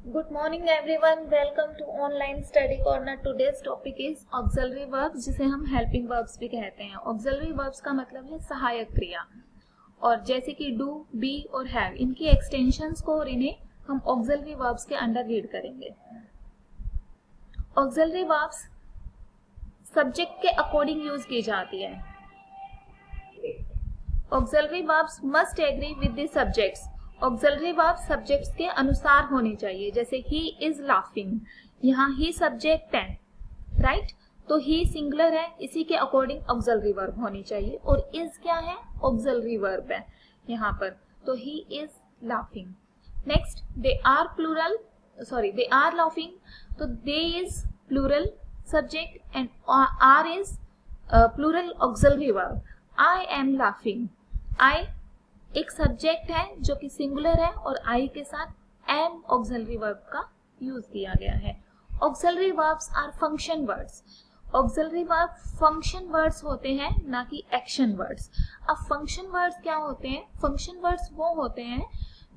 Good morning everyone. Welcome to online study corner. Today's topic is auxiliary verbs, जिसे हम helping verbs भी कहते हैं. Auxiliary verbs का मतलब है सहायक क्रिया, और जैसे कि do, be और have, इनकी एक्सटेंशंस को और इन्हें हम auxiliary verbs के अंडर रीड करेंगे. auxiliary verbs सब्जेक्ट के अकॉर्डिंग यूज की जाती है. auxiliary verbs must agree with the subjects. Auxiliary verb subjects के अनुसार होने चाहिए. जैसे ही इज लाफिंग, यहाँ ही सब्जेक्ट है, राइट? तो ही सिंगुलर है, इसी के अकॉर्डिंग ऑक्सिलरी वर्ब होनी चाहिए. और इज क्या है? ऑक्सिलरी वर्ब है यहाँ पर. तो he is laughing. Next, they are plural, sorry they are laughing, तो they is plural subject and are is plural auxiliary verb. I am laughing, I एक सब्जेक्ट है जो कि सिंगुलर है और आई के साथ एम ऑक्सिलरी वर्ब का यूज किया गया है. Auxiliary verbs are function words. Auxiliary verb function words होते हैं, ना कि एक्शन वर्ड्स. अब फंक्शन वर्ड्स क्या होते हैं? फंक्शन वर्ड्स वो होते हैं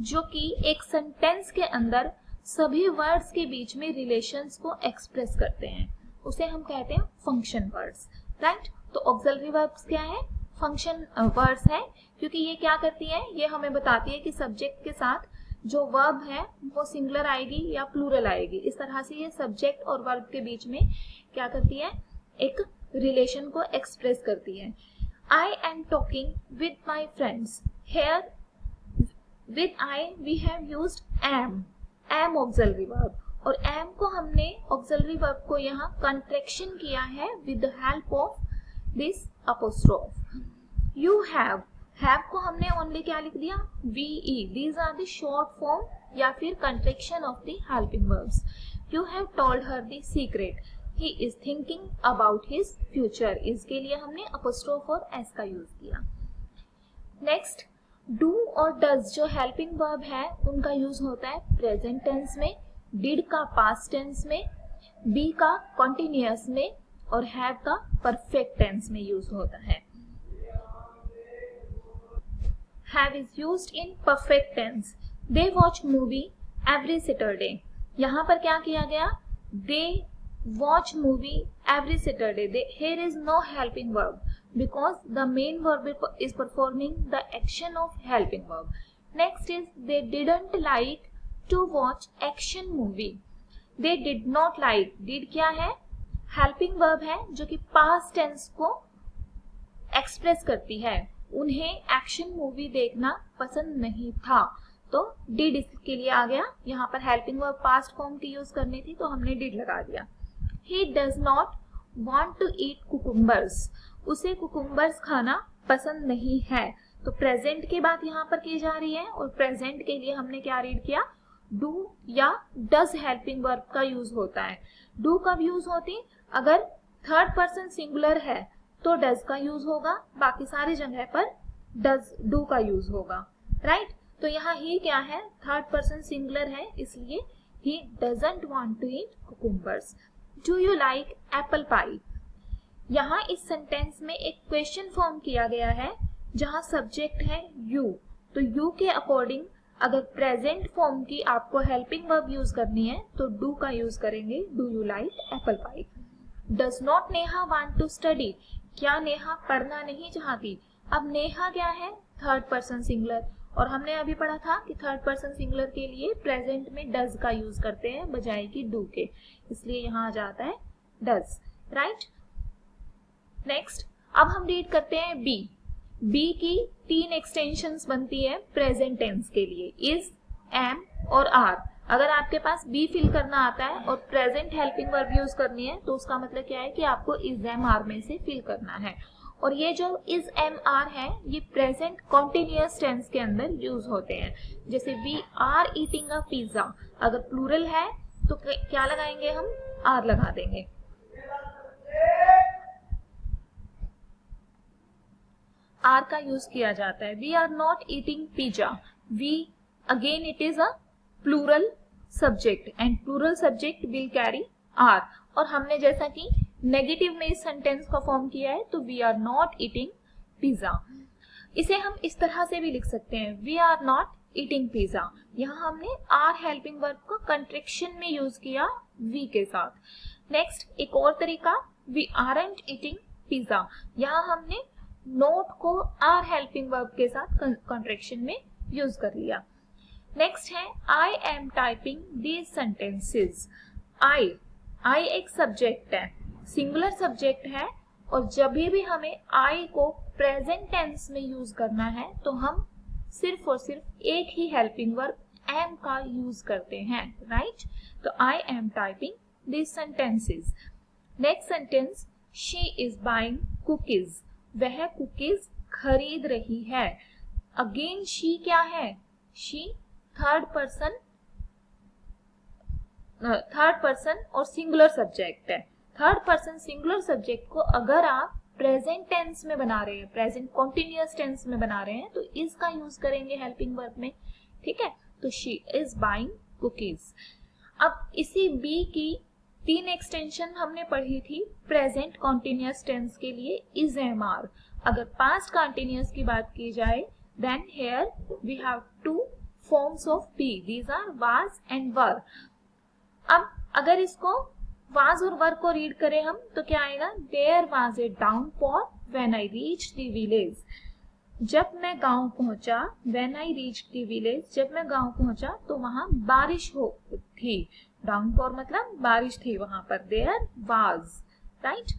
जो कि एक सेंटेंस के अंदर सभी वर्ड्स के बीच में रिलेशंस को एक्सप्रेस करते हैं, उसे हम कहते हैं फंक्शन वर्ड्स, राइट? तो ऑक्सिलरी वर्ब्स क्या है? फंक्शन वर्ड्स है, क्योंकि ये क्या करती है? ये हमें बताती है कि सब्जेक्ट के साथ जो वर्ब है वो सिंगुलर आएगी या प्लूरल आएगी. इस तरह से ये सब्जेक्ट और वर्ब के बीच में क्या करती है? एक रिलेशन को एक्सप्रेस करती है. I am talking with my friends. Here with I we have used am, am auxiliary verb. और एम को हमने ऑक्सिलरी वर्ब को यहाँ कंट्रैक्शन किया है with the help of this apostrophe. You have को हमने ओनली क्या लिख दिया? VE. These are the short form या फिर contraction of the helping verbs. You have told her the secret. He is thinking about his future. इसके लिए हमने apostrophe और s का यूज किया. नेक्स्ट, do और does जो helping verb है उनका यूज होता है present tense में, did का past tense में, be का continuous में और have का perfect tense में यूज होता है. Have is used in perfect tense. They watch movie every Saturday. यहाँ पर क्या किया गया? They watch movie every Saturday. Here is no helping verb because the main verb is performing the action of helping verb. Next is they didn't like to watch action movie. They did not like. Did क्या है? Helping verb है जो कि past tense को express करती है. उन्हें action movie देखना पसंद नहीं था, तो डिड इसके लिए आ गया. यहाँ पर हेल्पिंग वर्ब पास्ट फॉर्म की यूज करनी थी तो हमने डिड लगा दिया. He does not want to eat cucumbers. उसे कुकुम्बर्स खाना पसंद नहीं है. तो प्रेजेंट की बात यहाँ पर की जा रही है और प्रेजेंट के लिए हमने क्या रीड किया? डू या डज हेल्पिंग वर्ब का यूज होता है. डू कब यूज होती? अगर थर्ड पर्सन सिंगुलर है तो डज का यूज होगा, बाकी सारी जगह पर डज डू का यूज होगा, राइट? तो यहाँ ही क्या है? थर्ड पर्सन सिंगुलर है, इसलिए he doesn't want to eat cucumbers. Do you like apple pie? यहाँ इस सेंटेंस में एक क्वेश्चन फॉर्म किया गया है जहाँ सब्जेक्ट है यू. तो यू के अकॉर्डिंग अगर प्रेजेंट फॉर्म की आपको हेल्पिंग वर्ब यूज करनी है तो डू का यूज करेंगे. Do you like apple pie? Does not Neha want to study? क्या नेहा पढ़ना नहीं चाहती? अब नेहा क्या है? थर्ड पर्सन सिंगुलर, और हमने अभी पढ़ा था कि थर्ड पर्सन सिंगुलर के लिए प्रेजेंट में डज का यूज करते हैं बजाय कि डू के, इसलिए यहाँ आ जाता है डज, राइट? नेक्स्ट, अब हम रीड करते हैं बी. बी की 3 एक्सटेंशंस बनती है प्रेजेंट टेंस के लिए, इज, एम और आर. अगर आपके पास बी फिल करना आता है और प्रेजेंट हेल्पिंग वर्ब यूज करनी है तो उसका मतलब क्या है कि आपको इज, एम, आर में से फिल करना है. और ये जो इज, एम, आर है ये प्रेजेंट कॉन्टिन्यूअस टेंस के अंदर यूज होते हैं. जैसे we are eating a pizza, अगर प्लूरल है तो क्या लगाएंगे हम? आर लगा देंगे. आर का यूज किया जाता है. We are not eating pizza. We, again it is a plural subject and plural subject will carry are. और हमने जैसा कि नेगेटिव में इस सेंटेंस का फॉर्म किया है तो we are not eating pizza. इसे हम इस तरह से भी लिख सकते हैं, we are not eating pizza. यहाँ हमने आर हेल्पिंग वर्ब को कंट्रैक्शन में यूज किया वी के साथ। नेक्स्ट एक और तरीका, वी आरंट ईटिंग पिज्जा। यहाँ हमने नोट को आर हेल्पिंग वर्ब के साथ कंट्रैक्शन में यूज कर लिया। नेक्स्ट है I am typing these sentences. I एक सब्जेक्ट है, सिंगुलर सब्जेक्ट है, और जब भी हमें आई को प्रेजेंट टेंस में यूज करना है तो हम सिर्फ और सिर्फ एक ही हेल्पिंग वर्ब एम का यूज करते हैं, राइट? तो आई am typing these sentences. Next sentence, she is buying cookies. वह कुकीज खरीद रही है। अगेन शी क्या है? शी थर्ड पर्सन और सिंगुलर सब्जेक्ट है। थर्ड पर्सन सिंगुलर सब्जेक्ट को अगर आप प्रेजेंट टेंस में बना रहे हैं, प्रेजेंट कॉन्टिन्यूअस टेंस में बना रहे हैं, तो इसका यूज करेंगे हेल्पिंग वर्ब में, ठीक है? तो शी इज बाइंग कुकीज। अब इसी बी की 3 एक्सटेंशन हमने पढ़ी थी प्रेजेंट कॉन्टिन्यूअस टेंस के लिए, इज एम आर। अगर पास्ट कॉन्टिन्यूअस की बात की जाए, then here we have 2 forms of be, these are was and were। अब अगर इसको was और were को रीड करें हम तो क्या आएगा? There was a downpour when I reached the village। जब मैं गांव पहुंचा, when I reached the village, जब मैं गांव पहुंचा तो वहां बारिश हो थी। downpour मतलब बारिश थी वहां पर। There was, right?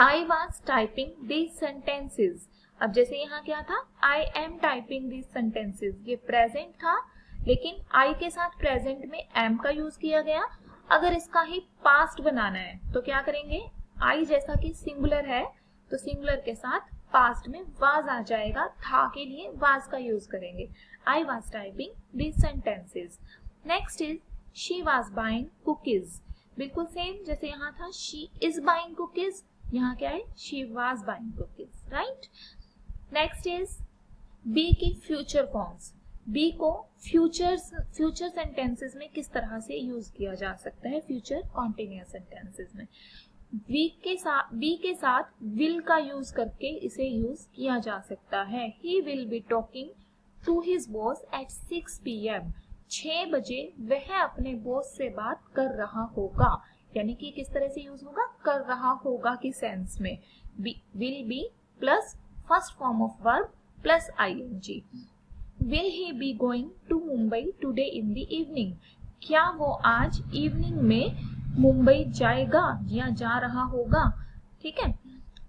I was typing these sentences। अब जैसे यहाँ क्या था? आई एम टाइपिंग दीज सेंटेंसेस, ये प्रेजेंट था, लेकिन आई के साथ प्रेजेंट में एम का यूज किया गया। अगर इसका ही पास्ट बनाना है तो क्या करेंगे? आई जैसा कि सिंगुलर है तो सिंगुलर के साथ पास्ट में वाज आ जाएगा, था के लिए वाज का यूज करेंगे। I was typing these sentences. Next is she was buying cookies. बिल्कुल सेम जैसे यहाँ था शी इज बाइंग कुकीज, यहाँ क्या है? She was buying cookies, right? Next is be की फ्यूचर फॉर्म्स। बी को फ्यूचर सेंटेंसेस में किस तरह से यूज किया जा सकता है? फ्यूचर कॉन्टिन्यूअस सेंटेंसेस में बी के साथ विल का यूज करके इसे यूज किया जा सकता है। He will be talking to his boss at 6 PM। 6 बजे वह अपने बॉस से बात कर रहा होगा। यानी कि किस तरह से यूज होगा? कर रहा होगा की सेंस में। Will be plus first form of verb plus ing। Will he be going to Mumbai today in the evening. क्या वो आज इवनिंग में मुंबई जाएगा या जा रहा होगा? ठीक है।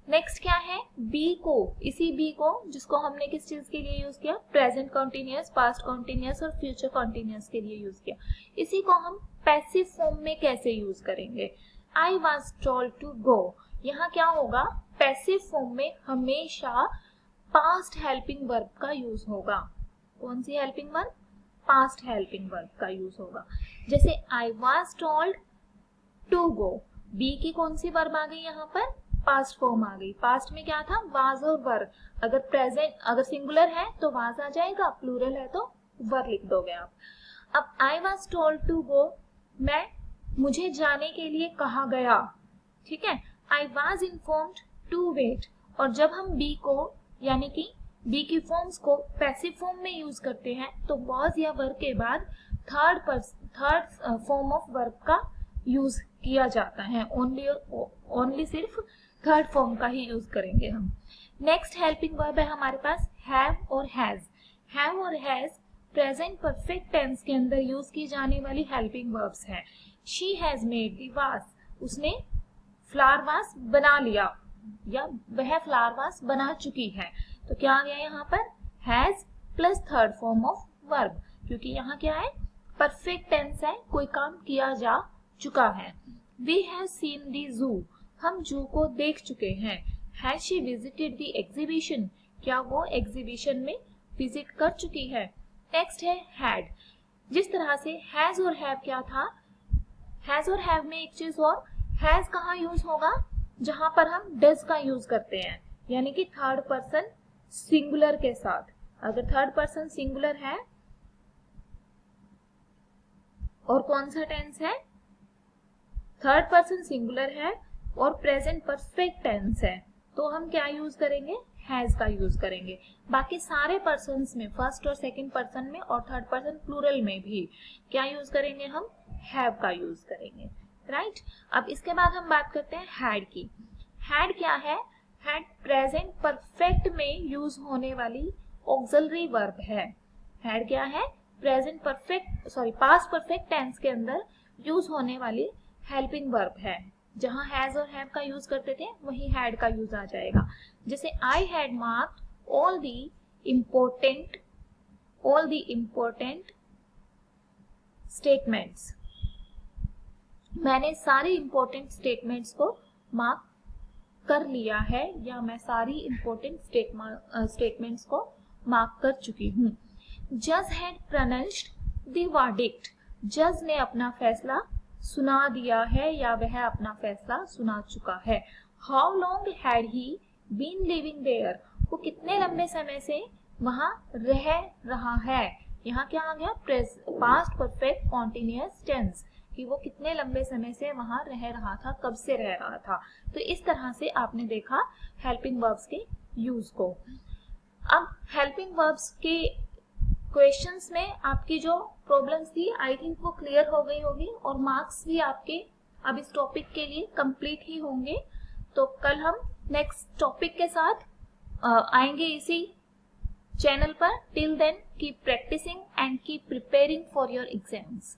नेक्स्ट क्या है? बी को, इसी बी को जिसको हमने किस चीज के लिए यूज किया? प्रेजेंट कॉन्टिन्यूअस, पास्ट कॉन्टिन्यूअस और फ्यूचर कॉन्टिन्यूअस के लिए यूज किया। इसी को हम पैसिव फॉर्म में कैसे यूज करेंगे? I was told to go. यहाँ क्या होगा? पैसिव फॉर्म में हमेशा पास्ट हेल्पिंग वर्ब का यूज होगा। कौन सी helping verb? Past helping verb का यूज होगा। जैसे I was told to go, B की कौन सी वर्ब आ गई यहाँ पर? पास्ट फॉर्म आ गई। पास्ट में क्या था? वाज और वर। अगर प्रेजेंट, अगर सिंगुलर है तो वाज आ जाएगा, प्लूरल है तो वर लिख दोगे आप। अब I was told to go, मुझे जाने के लिए कहा गया। ठीक है। I was informed to wait. और जब हम बी को, यानी कि बी की फॉर्म्स को पैसिव फॉर्म में यूज करते हैं तो वॉज या वर के बाद थर्ड फॉर्म ऑफ वर्ब का यूज किया जाता है। ओनली सिर्फ थर्ड फॉर्म का ही यूज करेंगे हम। नेक्स्ट हेल्पिंग वर्ब है हमारे पास हैव और हैज। हैव और हैज प्रेजेंट परफेक्ट टेंस के अंदर यूज की जाने वाली हेल्पिंग वर्ब्स हैं। शी हैज मेड द वास, उसने फ्लावर वास बना लिया या वह फ्लावर वास बना चुकी है। तो क्या आ गया यहाँ पर? Has plus third form of verb, क्योंकि यहाँ क्या है? परफेक्ट टेंस है, कोई काम किया जा चुका है। We have seen the zoo, हम जू को देख चुके हैं। Has she visited the exhibition, क्या वो एग्जीबिशन में विजिट कर चुकी है। नेक्स्ट है हैड। जिस तरह से हैज और हैव क्या था, हैज और हैव में एक चीज और, हैज कहाँ यूज होगा? जहां पर हम डज का यूज करते हैं, यानी कि थर्ड पर्सन सिंगुलर के साथ। अगर थर्ड पर्सन सिंगुलर है और कौन सा टेंस है? थर्ड पर्सन सिंगुलर है और प्रेजेंट परफेक्ट टेंस है, तो हम क्या यूज करेंगे? हैज का यूज करेंगे। बाकी सारे पर्सन्स में, फर्स्ट और सेकंड पर्सन में और थर्ड पर्सन प्लूरल में भी क्या यूज करेंगे, हम हैव का यूज करेंगे, राइट। अब इसके बाद हम बात करते हैं हैड की। हैड क्या है, हैड प्रेजेंट परफेक्ट में यूज होने वाली ऑक्सिलरी वर्ब है। हैड क्या है, present perfect past perfect tense के अंदर यूज होने वाली हेल्पिंग वर्ब है। जहां हैज और हैव का यूज करते थे वही हैड का यूज आ जाएगा। जैसे I had marked all the important statements, मैंने सारी इंपॉर्टेंट स्टेटमेंट्स को मार्क कर लिया है, या मैं सारी इंपॉर्टेंट स्टेटमेंट्स को मार्क कर चुकी हूँ। जज हैड प्रोनाउंस्ड द वर्डिक्ट, जज ने अपना फैसला सुना दिया है या वह अपना फैसला सुना चुका है। How long had he been living there, वो कितने लंबे समय से वहां रह रहा है। यहाँ क्या आ गया, पास्ट परफेक्ट कॉन्टिन्यूअस टेंस, कि वो कितने लंबे समय से वहां रह रहा था, कब से रह रहा था। तो इस तरह से आपने देखा हेल्पिंग वर्ब्स के यूज को। अब हेल्पिंग वर्ब्स के क्वेश्चंस में आपकी जो प्रॉब्लम्स थी आई थिंक वो क्लियर हो गई होगी, और मार्क्स भी आपके अब इस टॉपिक के लिए कंप्लीट ही होंगे। तो कल हम नेक्स्ट टॉपिक के साथ आएंगे इसी चैनल पर। Till then keep practising and keep preparing for your exams.